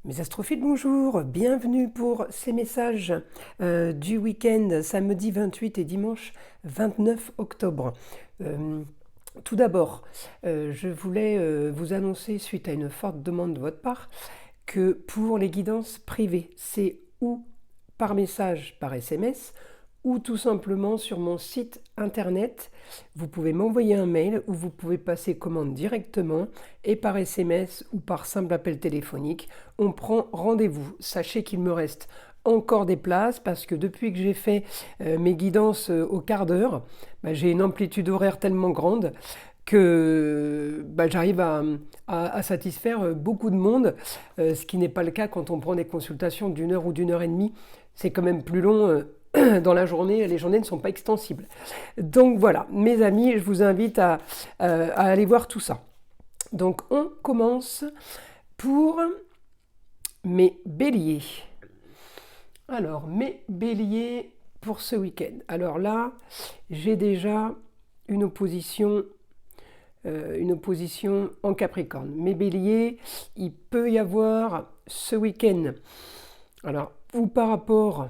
Mes astrophiles, bonjour, bienvenue pour ces messages du week-end, samedi 28 et dimanche 29 octobre. Euh, Tout d'abord, je voulais vous annoncer, suite à une forte demande de votre part, que pour les guidances privées, c'est ou par message, par SMS, ou tout simplement sur mon site internet. Vous pouvez m'envoyer un mail ou vous pouvez passer commande directement et par SMS ou par simple appel téléphonique. On prend rendez-vous. Sachez qu'il me reste encore des places parce que depuis que j'ai fait mes guidances au quart d'heure, j'ai une amplitude horaire tellement grande que j'arrive à satisfaire beaucoup de monde, ce qui n'est pas le cas quand on prend des consultations d'une heure ou d'une heure et demie. C'est quand même plus long dans la journée, les journées ne sont pas extensibles. Donc voilà, mes amis, je vous invite à aller voir tout ça. Donc on commence pour mes béliers. Alors, mes béliers pour ce week-end. Alors là, j'ai déjà une opposition en Capricorne. Mes béliers, il peut y avoir ce week-end, alors, ou par rapport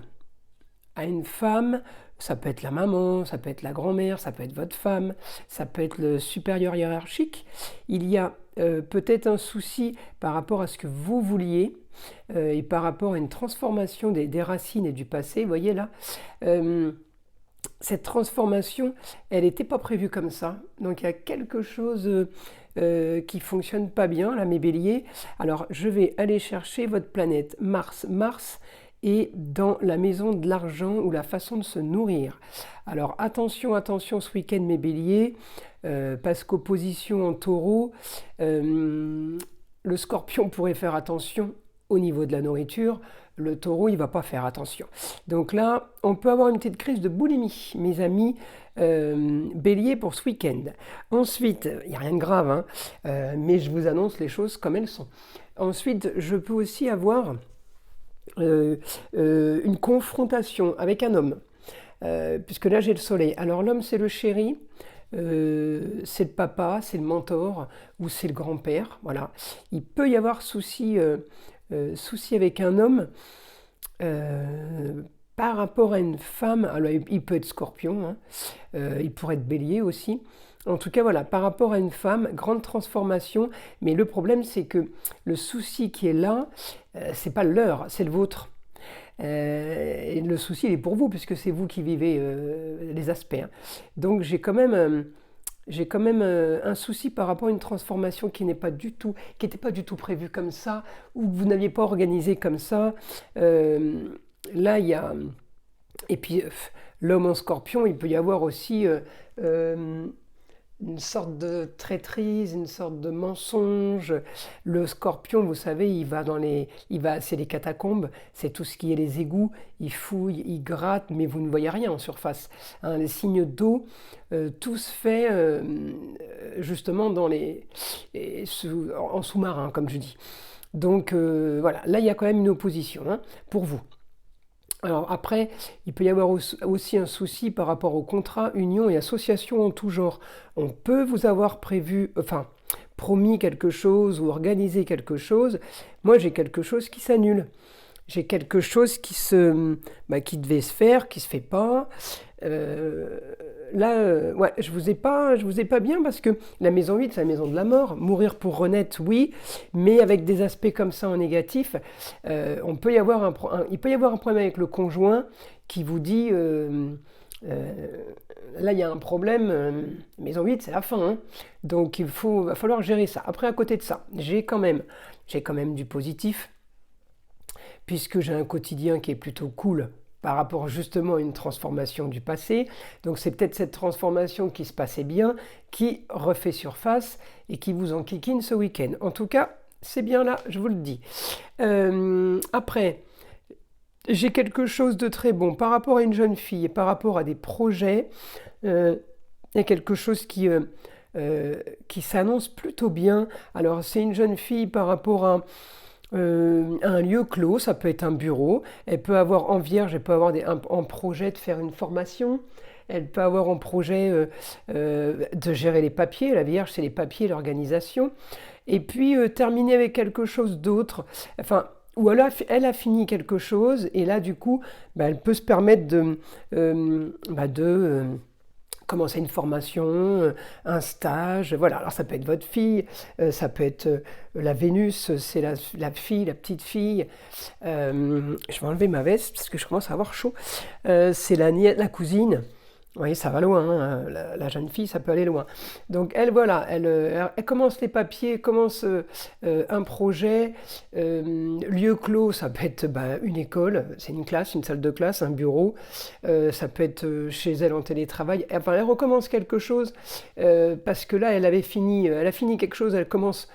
à une femme, ça peut être la maman, ça peut être la grand-mère, ça peut être votre femme, ça peut être le supérieur hiérarchique. Il y a peut-être un souci par rapport à ce que vous vouliez et par rapport à une transformation des racines et du passé. Vous voyez là, cette transformation, elle n'était pas prévue comme ça. Donc il y a quelque chose qui fonctionne pas bien, là, mes béliers. Alors je vais aller chercher votre planète Mars. Mars est dans la maison de l'argent ou la façon de se nourrir. Alors attention, attention ce week-end, mes béliers, parce qu'opposition en taureau, le scorpion pourrait faire attention au niveau de la nourriture. Le taureau, il ne va pas faire attention. Donc là, on peut avoir une petite crise de boulimie, mes amis bélier pour ce week-end. Ensuite, il n'y a rien de grave, hein, mais je vous annonce les choses comme elles sont. Ensuite, je peux aussi avoir une confrontation avec un homme, puisque là j'ai le soleil. Alors l'homme, c'est le chéri, c'est le papa, c'est le mentor ou c'est le grand-père. Voilà. Il peut y avoir souci avec un homme par rapport à une femme. Alors il peut être scorpion, hein, il pourrait être bélier aussi. En tout cas, voilà, par rapport à une femme, grande transformation. Mais le problème, c'est que le souci qui est là, c'est pas le leur, c'est le vôtre. Et le souci, il est pour vous, puisque c'est vous qui vivez les aspects, hein. Donc j'ai quand même un souci par rapport à une transformation qui n'était pas du tout prévue comme ça, ou que vous n'aviez pas organisé comme ça. Là, il y a... Et puis, l'homme en scorpion, il peut y avoir aussi une sorte de traîtrise, une sorte de mensonge. Le scorpion, vous savez, c'est les catacombes, c'est tout ce qui est les égouts, il fouille, il gratte, mais vous ne voyez rien en surface, hein. Les signes d'eau, tout se fait justement en sous-marin, comme je dis. Donc voilà, là il y a quand même une opposition, hein, pour vous. Alors après, il peut y avoir aussi un souci par rapport aux contrats, unions et associations en tout genre. On peut vous avoir promis quelque chose ou organisé quelque chose. Moi, j'ai quelque chose qui s'annule. J'ai quelque chose qui devait se faire, qui se fait pas. Euh, ouais, je vous ai pas bien parce que la maison 8, c'est la maison de la mort. Mourir pour renaître, oui, mais avec des aspects comme ça en négatif, il peut y avoir un problème avec le conjoint qui vous dit, là il y a un problème, maison 8, c'est la fin, hein. Donc va falloir gérer ça. Après, à côté de ça, j'ai quand même du positif puisque j'ai un quotidien qui est plutôt cool par rapport justement à une transformation du passé. Donc c'est peut-être cette transformation qui se passait bien, qui refait surface et qui vous enquiquine ce week-end. En tout cas, c'est bien là, je vous le dis. Après, j'ai quelque chose de très bon par rapport à une jeune fille et par rapport à des projets. Il y a quelque chose qui s'annonce plutôt bien. Alors c'est une jeune fille par rapport à un lieu clos, ça peut être un bureau. Elle peut avoir en vierge, elle peut avoir en projet de faire une formation. Elle peut avoir en projet de gérer les papiers. La vierge, c'est les papiers, l'organisation. Et puis terminer avec quelque chose d'autre. Enfin, ou alors elle a fini quelque chose et là du coup bah, elle peut se permettre de commencer une formation, un stage, voilà. Alors ça peut être votre fille, ça peut être la Vénus, c'est la fille, la petite fille. Je vais enlever ma veste parce que je commence à avoir chaud. C'est la cousine. Oui, ça va loin, hein. La jeune fille, ça peut aller loin. Donc elle, voilà, elle commence les papiers, commence un projet. Lieu clos, ça peut être bah, une école, c'est une classe, une salle de classe, un bureau. Ça peut être chez elle en télétravail. Enfin, elle recommence quelque chose parce que là, elle a fini quelque chose, elle commence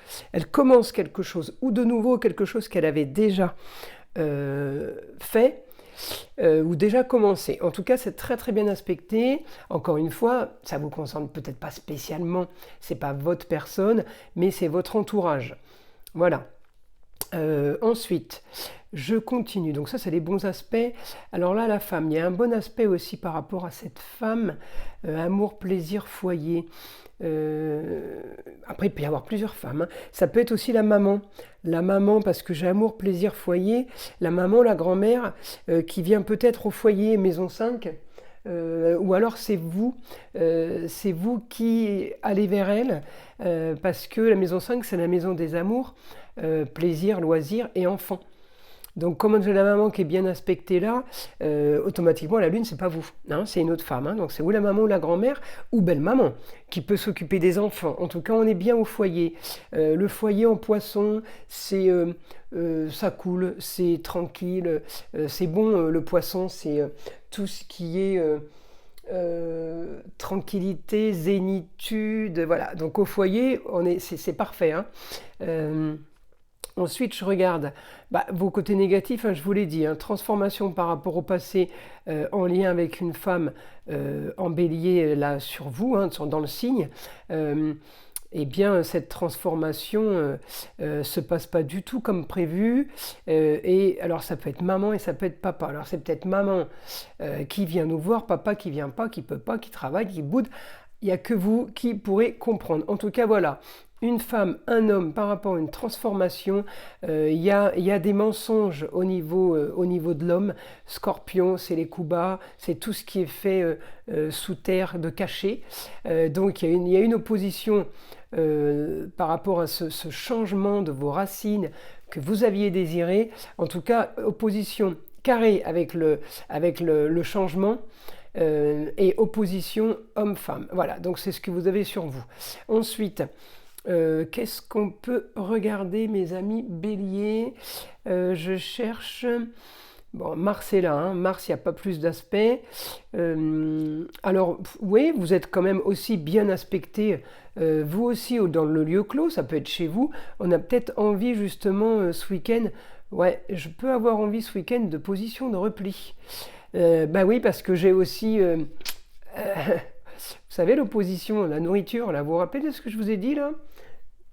quelque chose ou de nouveau quelque chose qu'elle avait déjà fait. Ou déjà commencé. En tout cas, c'est très très bien aspecté. Encore une fois, ça vous concerne peut-être pas spécialement, c'est pas votre personne, mais c'est votre entourage. Voilà. Ensuite, je continue. Donc ça, c'est les bons aspects. Alors là, la femme, il y a un bon aspect aussi par rapport à cette femme. Amour, plaisir, foyer. Après, il peut y avoir plusieurs femmes, hein. Ça peut être aussi la maman. La maman, parce que j'ai amour, plaisir, foyer. La maman, la grand-mère, qui vient peut-être au foyer maison 5. Ou alors c'est vous qui allez vers elle, parce que la maison 5, c'est la maison des amours, plaisir, loisirs et enfants. Donc, comme j'ai la maman qui est bien aspectée là, automatiquement la lune, c'est pas vous, hein, c'est une autre femme. Hein, donc, c'est ou la maman ou la grand-mère ou belle-maman qui peut s'occuper des enfants. En tout cas, on est bien au foyer. Le foyer en poisson, ça coule, c'est tranquille, c'est bon. Le poisson, c'est tout ce qui est tranquillité, zénitude. Voilà. Donc, au foyer, c'est parfait. Hein. Ensuite, je regarde vos côtés négatifs, hein, je vous l'ai dit, hein, transformation par rapport au passé en lien avec une femme en bélier là sur vous, hein, dans le signe. Eh bien, cette transformation se passe pas du tout comme prévu. Et alors, ça peut être maman et ça peut être papa. Alors, c'est peut-être maman qui vient nous voir, papa qui vient pas, qui peut pas, qui travaille, qui boude. Il n'y a que vous qui pourrez comprendre. En tout cas, voilà. Une femme, un homme par rapport à une transformation, il y a des mensonges au niveau de l'homme. Scorpion, c'est les coups bas, c'est tout ce qui est fait sous terre, de caché. Donc il y a une opposition par rapport à ce changement de vos racines que vous aviez désiré. En tout cas, opposition carrée avec le changement. Et opposition homme-femme. Voilà, donc c'est ce que vous avez sur vous. Ensuite, qu'est-ce qu'on peut regarder, mes amis béliers? Je cherche... Bon, Mars est là, hein. Mars, il n'y a pas plus d'aspect. Alors, oui, vous êtes quand même aussi bien aspecté, vous aussi, dans le lieu clos, ça peut être chez vous. On a peut-être envie, justement, ce week-end, ouais, je peux avoir envie ce week-end de position de repli. Bah oui, parce que j'ai aussi... vous savez, l'opposition, la nourriture, là, vous vous rappelez de ce que je vous ai dit, là?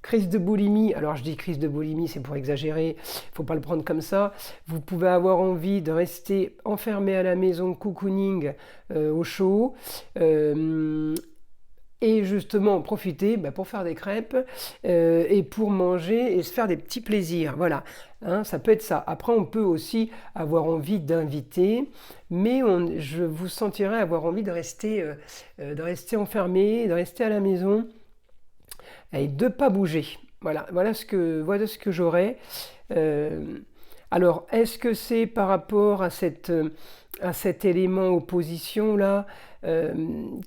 Crise de boulimie, alors je dis crise de boulimie, c'est pour exagérer, il ne faut pas le prendre comme ça. Vous pouvez avoir envie de rester enfermé à la maison, cocooning au chaud, et justement en profiter pour faire des crêpes et pour manger et se faire des petits plaisirs. Voilà, hein, ça peut être ça. Après, on peut aussi avoir envie d'inviter, mais je vous sentirai avoir envie de rester enfermé, de rester à la maison et de ne pas bouger. Voilà ce que j'aurais. Alors, est-ce que c'est par rapport à cet élément opposition là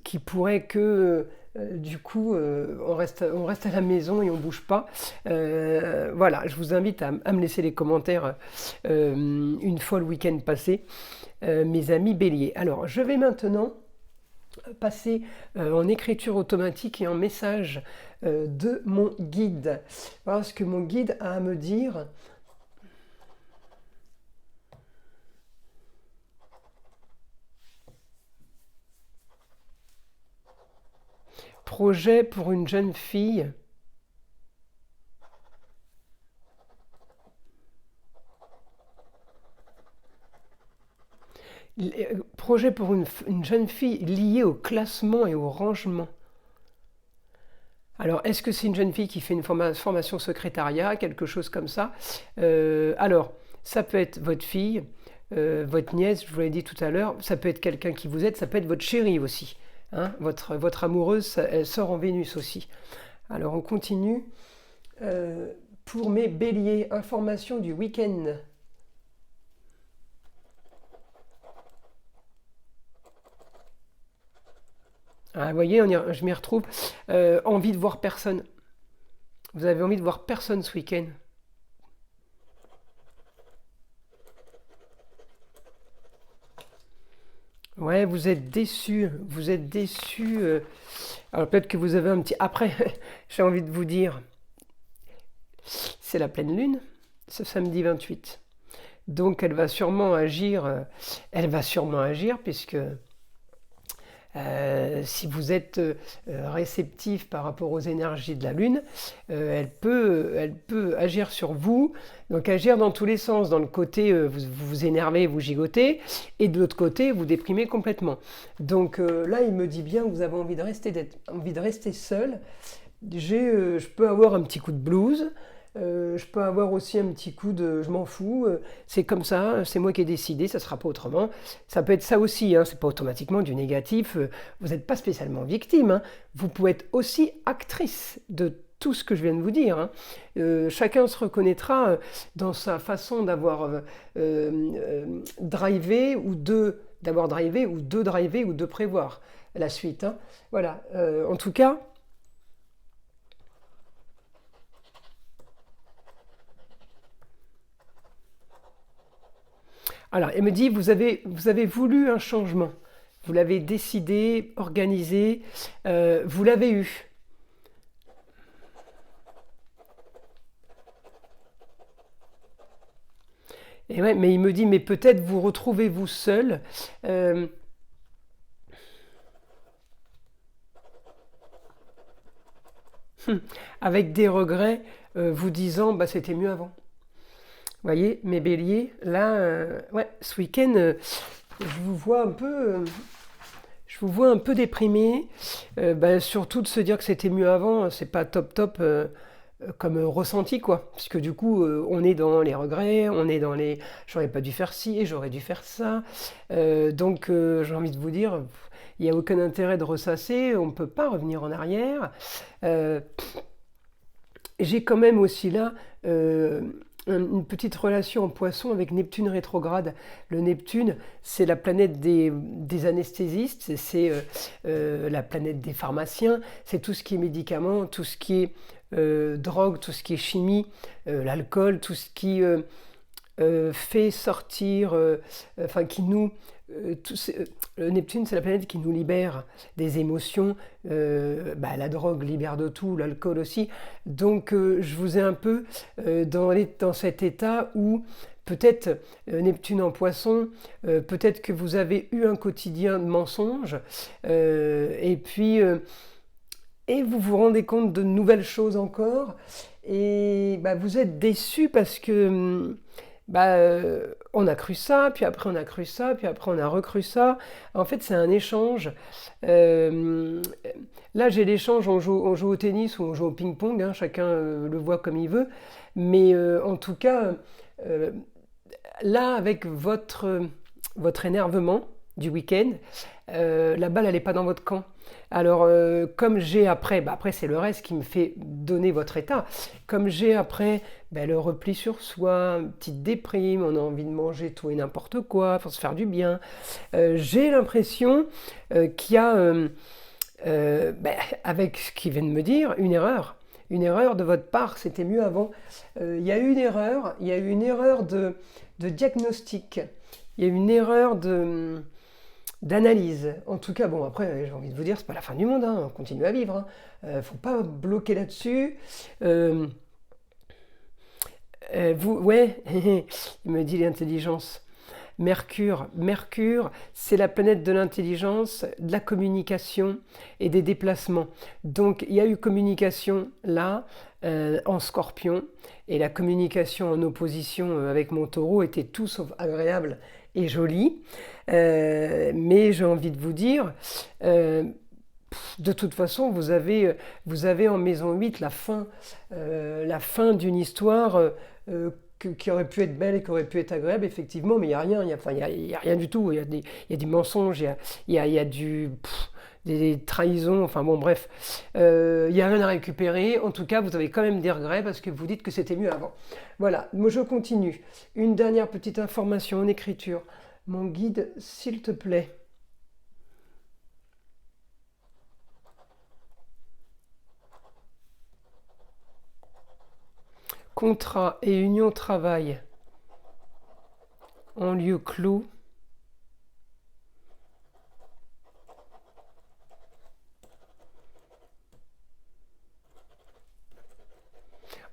qui pourrait que du coup on reste à la maison et on ne bouge pas. Voilà, je vous invite à me laisser les commentaires une fois le week-end passé, mes amis béliers. Alors, je vais maintenant passer en écriture automatique et en message de mon guide. Voilà ce que mon guide a à me dire. Projet pour une jeune fille. Projet pour une jeune fille lié au classement et au rangement. Alors, est-ce que c'est une jeune fille qui fait une formation secrétariat, quelque chose comme ça? Alors, Ça peut être votre fille, votre nièce, je vous l'ai dit tout à l'heure, ça peut être quelqu'un qui vous aide, ça peut être votre chérie aussi. Hein, votre amoureuse, elle sort en Vénus aussi. Alors on continue. Pour mes béliers, information du week-end. Ah, vous voyez, je m'y retrouve. Envie de voir personne. Vous avez envie de voir personne ce week-end. Ouais, vous êtes déçu. Vous êtes déçu. Alors peut-être que vous avez un petit... Après, j'ai envie de vous dire, c'est la pleine lune, ce samedi 28. Donc elle va sûrement agir. Puisque si vous êtes réceptif par rapport aux énergies de la Lune, elle peut agir sur vous, donc agir dans tous les sens. Dans le côté, vous vous énervez, vous gigotez, et de l'autre côté, vous déprimez complètement. Donc là, il me dit bien que vous avez envie de rester seul. Je peux avoir un petit coup de blues. Je peux avoir aussi un petit coup de je m'en fous, c'est comme ça, c'est moi qui ai décidé, ça ne sera pas autrement. Ça peut être ça aussi, hein, c'est pas automatiquement du négatif, vous n'êtes pas spécialement victime, hein. Vous pouvez être aussi actrice de tout ce que je viens de vous dire. Hein. Chacun se reconnaîtra dans sa façon drivé ou d'avoir drivé ou de driver ou de prévoir la suite. Hein. Voilà, en tout cas. Alors, elle me dit, vous avez voulu un changement. Vous l'avez décidé, organisé, vous l'avez eu. Et ouais, mais il me dit, mais peut-être vous retrouvez-vous seul. euh, Avec des regrets, vous disant, bah, c'était mieux avant. Vous voyez, mes béliers, là, ouais, ce week-end, je vous vois un peu déprimé. Bah, surtout de se dire que c'était mieux avant, c'est pas top top comme ressenti, quoi. Puisque du coup, on est dans les regrets, on est dans les j'aurais pas dû faire ci, j'aurais dû faire ça. Donc, j'ai envie de vous dire, il n'y a aucun intérêt de ressasser, on ne peut pas revenir en arrière. Euh, j'ai quand même aussi là une petite relation en poisson avec Neptune rétrograde. Le Neptune, c'est la planète des anesthésistes, c'est la planète des pharmaciens, c'est tout ce qui est médicaments, tout ce qui est drogue, tout ce qui est chimie, l'alcool, tout ce qui fait sortir, enfin qui nous... Neptune, c'est la planète qui nous libère des émotions. La drogue libère de tout, l'alcool aussi. Donc, je vous ai un peu dans cet état où peut-être Neptune en poisson, peut-être que vous avez eu un quotidien de mensonges, et puis et vous vous rendez compte de nouvelles choses encore, et vous êtes déçu parce que on a cru ça, puis après on a cru ça, puis après on a recru ça. En fait, c'est un échange. Euh, Là, j'ai l'échange, on joue au tennis ou on joue au ping-pong, hein, chacun le voit comme il veut. Mais en tout cas, euh, là, avec votre énervement du week-end, la balle, elle n'est pas dans votre camp. Alors, comme j'ai après c'est le reste qui me fait donner votre état. Comme j'ai après le repli sur soi, une petite déprime, on a envie de manger tout et n'importe quoi pour se faire du bien, j'ai l'impression qu'il y a, avec ce qu'il vient de me dire, une erreur. Une erreur de votre part, c'était mieux avant. Il y a eu il y a eu une erreur de diagnostic, il y a eu une erreur d'analyse. En tout cas, bon, après, j'ai envie de vous dire, c'est pas la fin du monde, hein, on continue à vivre. Faut pas bloquer là-dessus. Ouais, il me dit l'intelligence. Mercure, c'est la planète de l'intelligence, de la communication et des déplacements. Donc il y a eu communication là, en Scorpion, et la communication en opposition avec mon Taureau était tout sauf agréable et jolie. Mais j'ai envie de vous dire, de toute façon, vous avez en maison 8 la fin d'une histoire qui aurait pu être belle et qui aurait pu être agréable, effectivement, mais il n'y a rien, enfin, il y a rien du tout. Il y a du mensonge, il y a des trahisons, enfin bon, bref. Il n'y a rien à récupérer. En tout cas, vous avez quand même des regrets parce que vous dites que c'était mieux avant. Voilà, moi je continue. Une dernière petite information en écriture. Mon guide, s'il te plaît. Contrat et union travail en lieu clos.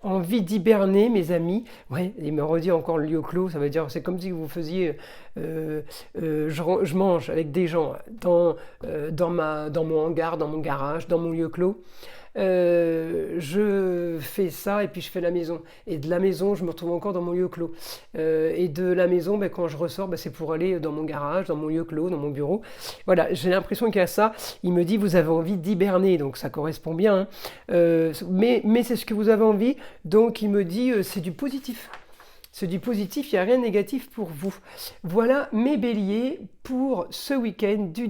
Envie d'hiberner, mes amis. Ouais, il me redit encore le lieu clos, ça veut dire c'est comme si vous faisiez je mange avec des gens dans mon hangar, dans mon garage, dans mon lieu clos. Je fais ça et puis je fais la maison. Et de la maison, je me retrouve encore dans mon lieu clos. Et de la maison, ben, quand je ressors, ben, c'est pour aller dans mon garage, dans mon lieu clos, dans mon bureau. Voilà, j'ai l'impression qu'il y a ça. Il me dit, vous avez envie d'hiberner, donc ça correspond bien, hein. Mais c'est ce que vous avez envie, donc il me dit, c'est du positif. C'est du positif, il n'y a rien de négatif pour vous. Voilà mes béliers pour ce week-end du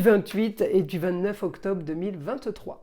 28 et du 29 octobre 2023.